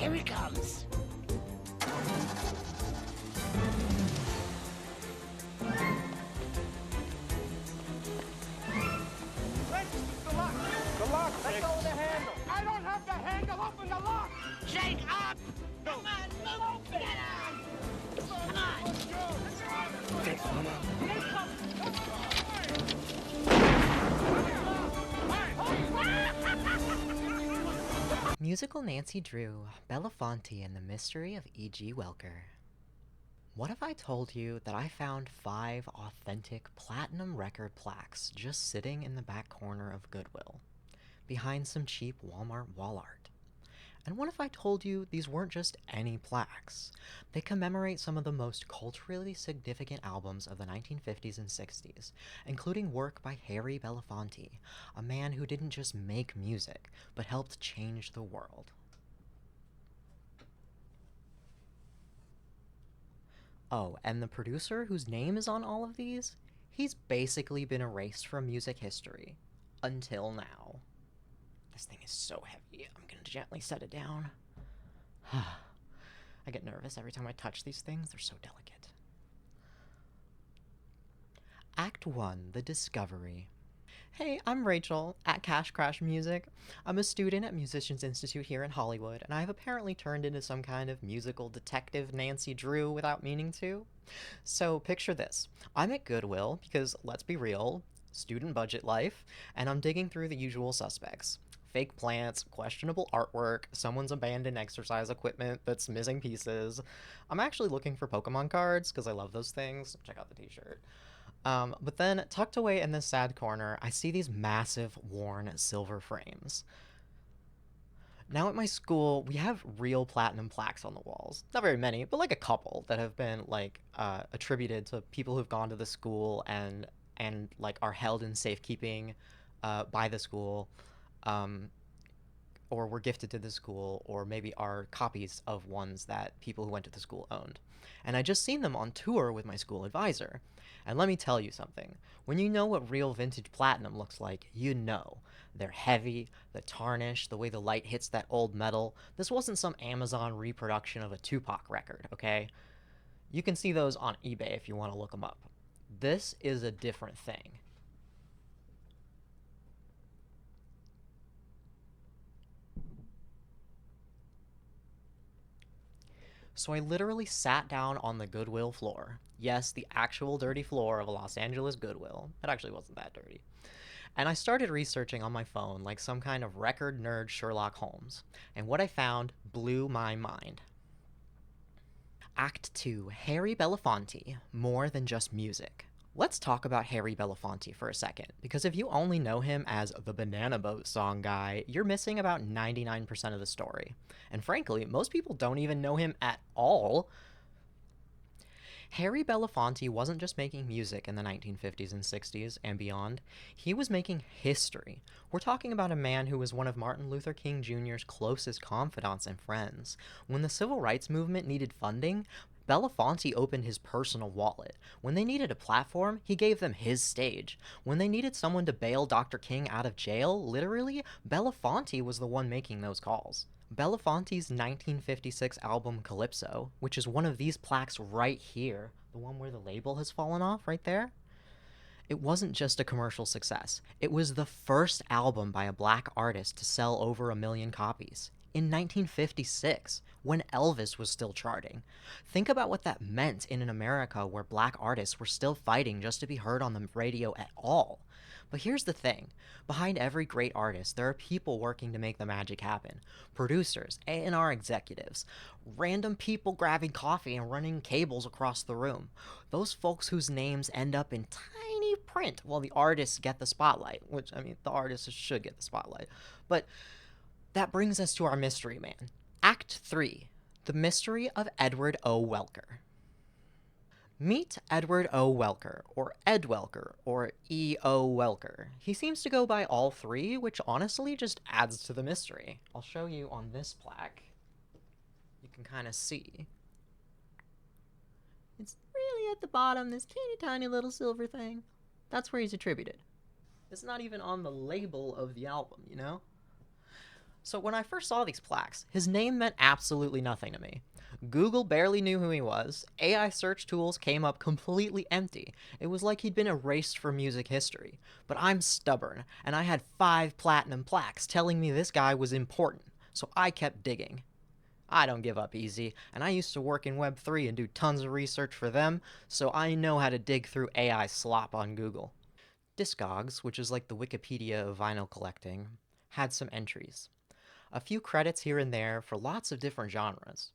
Here he comes. Let go of the handle. I don't have the handle. Open the lock. Shake up! Come on, move! Get on! Come on! Musical Nancy Drew, Belafonte, and the Mystery of E.G. Welker. What if I told you that I found 5 authentic platinum record plaques just sitting in the back corner of Goodwill, behind some cheap Walmart wall art? And what if I told you these weren't just any plaques? They commemorate some of the most culturally significant albums of the 1950s and 60s, including work by Harry Belafonte, a man who didn't just make music, but helped change the world. Oh, and the producer whose name is on all of these? He's basically been erased from music history. Until now. This thing is so heavy. I'm gonna gently set it down. I get nervous every time I touch these things. They're so delicate. Act 1, The Discovery. Hey, I'm Rachel, at Cash Crash Music. I'm a student at Musicians Institute here in Hollywood, and I've apparently turned into some kind of musical detective Nancy Drew without meaning to. So picture this. I'm at Goodwill because, let's be real, student budget life, and I'm digging through the usual suspects. Fake plants, questionable artwork, someone's abandoned exercise equipment that's missing pieces. I'm actually looking for Pokemon cards because I love those things. Check out the t-shirt. But then, tucked away in this sad corner, I see these massive, worn silver frames. Now at my school, we have real platinum plaques on the walls. Not very many, but like a couple that have been attributed to people who've gone to the school and like are held in safekeeping by the school, or were gifted to the school, or maybe are copies of ones that people who went to the school owned. And I just seen them on tour with my school advisor. And let me tell you something. When you know what real vintage platinum looks like, you know. They're heavy, the tarnish, the way the light hits that old metal. This wasn't some Amazon reproduction of a Tupac record, okay? You can see those on eBay if you want to look them up. This is a different thing. So I literally sat down on the Goodwill floor. Yes, the actual dirty floor of a Los Angeles Goodwill. It actually wasn't that dirty. And I started researching on my phone like some kind of record nerd Sherlock Holmes. And what I found blew my mind. Act 2, Harry Belafonte, More Than Just Music. Let's talk about Harry Belafonte for a second, because if you only know him as the Banana Boat song guy, you're missing about 99% of the story. And frankly, most people don't even know him at all. Harry Belafonte wasn't just making music in the 1950s and 60s and beyond, he was making history. We're talking about a man who was one of Martin Luther King Jr.'s closest confidants and friends. When the civil rights movement needed funding, Belafonte opened his personal wallet. When they needed a platform, he gave them his stage. When they needed someone to bail Dr. King out of jail, literally, Belafonte was the one making those calls. Belafonte's 1956 album Calypso, which is one of these plaques right here, the one where the label has fallen off right there, it wasn't just a commercial success. It was the first album by a black artist to sell over 1 million copies. In 1956, when Elvis was still charting. Think about what that meant in an America where black artists were still fighting just to be heard on the radio at all. But here's the thing. Behind every great artist, there are people working to make the magic happen. Producers, A&R executives, random people grabbing coffee and running cables across the room. Those folks whose names end up in tiny print while the artists get the spotlight, which, I mean, the artists should get the spotlight. But that brings us to our mystery man. Act 3, The Mystery of Edward O. Welker. Meet Edward O. Welker, or Ed Welker, or E.O. Welker. He seems to go by all three, which honestly just adds to the mystery. I'll show you on this plaque. You can kind of see. It's really at the bottom, this teeny tiny little silver thing. That's where he's attributed. It's not even on the label of the album, you know? So when I first saw these plaques, his name meant absolutely nothing to me. Google barely knew who he was, AI search tools came up completely empty. It was like he'd been erased from music history. But I'm stubborn, and I had 5 platinum plaques telling me this guy was important, so I kept digging. I don't give up easy, and I used to work in Web3 and do tons of research for them, so I know how to dig through AI slop on Google. Discogs, which is like the Wikipedia of vinyl collecting, had some entries. A few credits here and there for lots of different genres.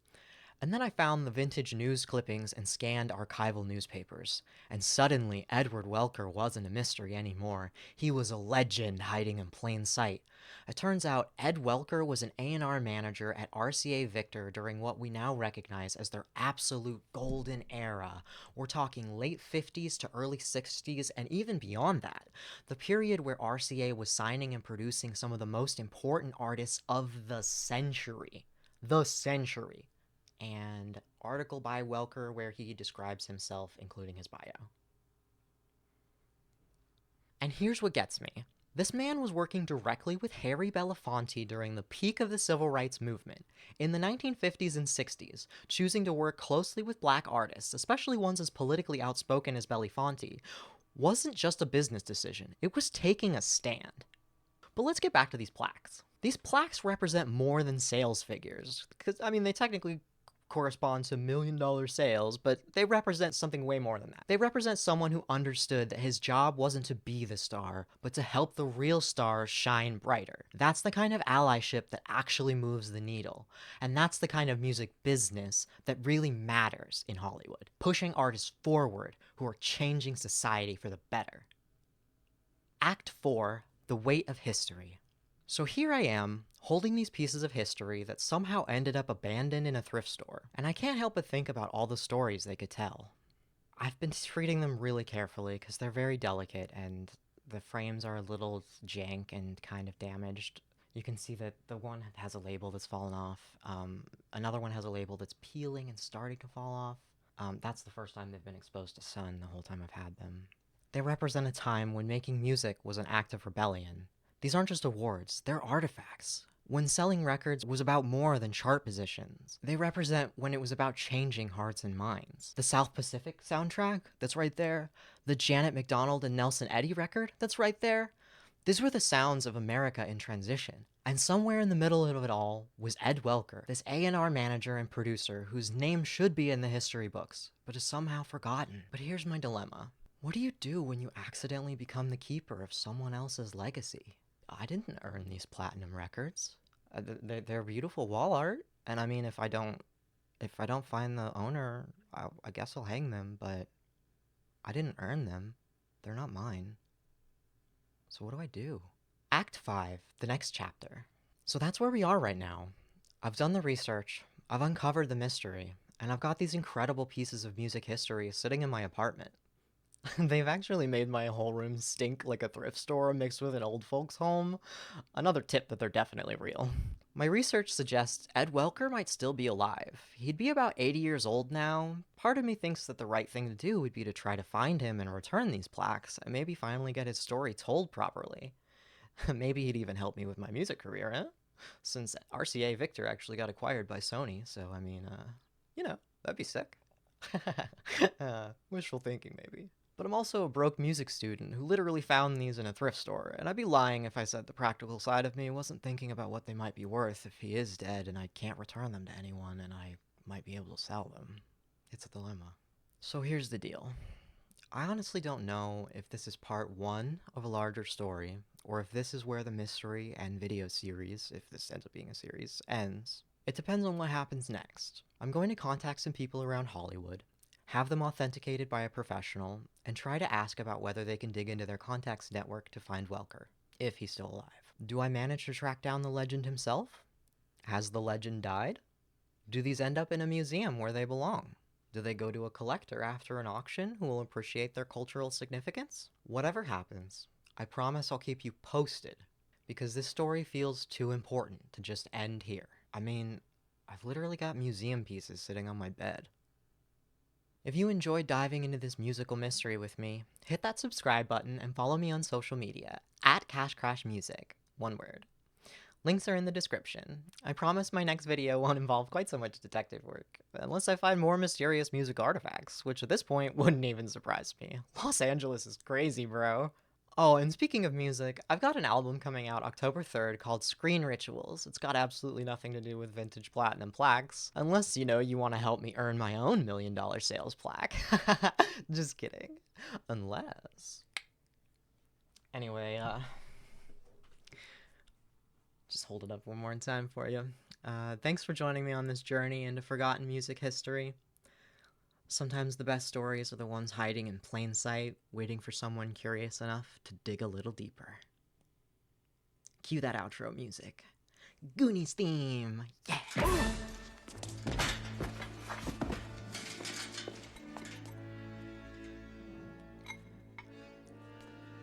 And then I found the vintage news clippings and scanned archival newspapers. And suddenly, Edward Welker wasn't a mystery anymore. He was a legend hiding in plain sight. It turns out Ed Welker was an A&R manager at RCA Victor during what we now recognize as their absolute golden era. We're talking late 50s to early 60s and even beyond that. The period where RCA was signing and producing some of the most important artists of the century. The century. And article by Welker where he describes himself, including his bio. And here's what gets me. This man was working directly with Harry Belafonte during the peak of the civil rights movement, in the 1950s and 60s, choosing to work closely with black artists, especially ones as politically outspoken as Belafonte, wasn't just a business decision, it was taking a stand. But let's get back to these plaques. These plaques represent more than sales figures, because, they technically correspond to $1 million sales, but they represent something way more than that. They represent someone who understood that his job wasn't to be the star, but to help the real stars shine brighter. That's the kind of allyship that actually moves the needle. And that's the kind of music business that really matters in Hollywood. Pushing artists forward who are changing society for the better. Act 4, The Weight of History. So here I am, holding these pieces of history that somehow ended up abandoned in a thrift store, and I can't help but think about all the stories they could tell. I've been treating them really carefully because they're very delicate and the frames are a little jank and kind of damaged. You can see that the one has a label that's fallen off. Another one has a label that's peeling and starting to fall off. That's the first time they've been exposed to sun the whole time I've had them. They represent a time when making music was an act of rebellion. These aren't just awards, they're artifacts. When selling records was about more than chart positions. They represent when it was about changing hearts and minds. The South Pacific soundtrack, that's right there. The Janet McDonald and Nelson Eddy record, that's right there. These were the sounds of America in transition. And somewhere in the middle of it all was Ed Welker, this A&R manager and producer whose name should be in the history books, but is somehow forgotten. But here's my dilemma. What do you do when you accidentally become the keeper of someone else's legacy? I didn't earn these platinum records. They're beautiful wall art, and if I don't find the owner, I guess I'll hang them. But I didn't earn them; they're not mine. So what do I do? Act 5, the next chapter. So that's where we are right now. I've done the research, I've uncovered the mystery, and I've got these incredible pieces of music history sitting in my apartment. They've actually made my whole room stink like a thrift store mixed with an old folks' home. Another tip that they're definitely real. My research suggests Ed Welker might still be alive. He'd be about 80 years old now. Part of me thinks that the right thing to do would be to try to find him and return these plaques, and maybe finally get his story told properly. Maybe he'd even help me with my music career, Since RCA Victor actually got acquired by Sony, so that'd be sick. Wishful thinking, maybe. But I'm also a broke music student who literally found these in a thrift store, and I'd be lying if I said the practical side of me wasn't thinking about what they might be worth if he is dead and I can't return them to anyone and I might be able to sell them. It's a dilemma. So here's the deal. I honestly don't know if this is part 1 of a larger story, or if this is where the mystery and video series, if this ends up being a series, ends. It depends on what happens next. I'm going to contact some people around Hollywood, have them authenticated by a professional, and try to ask about whether they can dig into their contacts network to find Welker, if he's still alive. Do I manage to track down the legend himself? Has the legend died? Do these end up in a museum where they belong? Do they go to a collector after an auction who will appreciate their cultural significance? Whatever happens, I promise I'll keep you posted, because this story feels too important to just end here. I've literally got museum pieces sitting on my bed. If you enjoyed diving into this musical mystery with me, hit that subscribe button and follow me on social media, @CashCrashMusic, one word. Links are in the description. I promise my next video won't involve quite so much detective work, unless I find more mysterious music artifacts, which at this point wouldn't even surprise me. Los Angeles is crazy, bro. Oh, and speaking of music, I've got an album coming out October 3rd called Screen Rituals. It's got absolutely nothing to do with vintage platinum plaques, unless, you want to help me earn my own $1 million sales plaque. Just kidding. Unless... Anyway, just hold it up one more time for you. Thanks for joining me on this journey into forgotten music history. Sometimes the best stories are the ones hiding in plain sight, waiting for someone curious enough to dig a little deeper. Cue that outro music. Goonies theme! Yeah!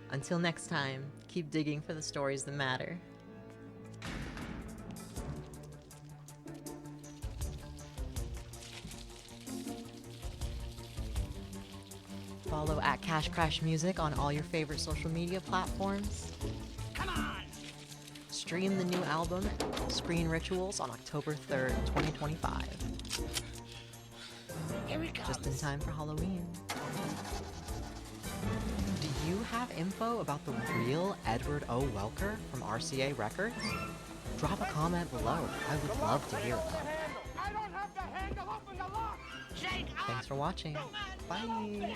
Until next time, keep digging for the stories that matter. Follow at Cash Crash Music on all your favorite social media platforms. Come on! Stream the new album, Screen Rituals, on October 3rd, 2025. Here it comes. Just in time for Halloween. Do you have info about the real Edward O. Welker from RCA Records? Drop a comment below. I would love to hear about it. I don't have the handle. Open the lock. Shake up! Thanks for watching. Bye. Come on!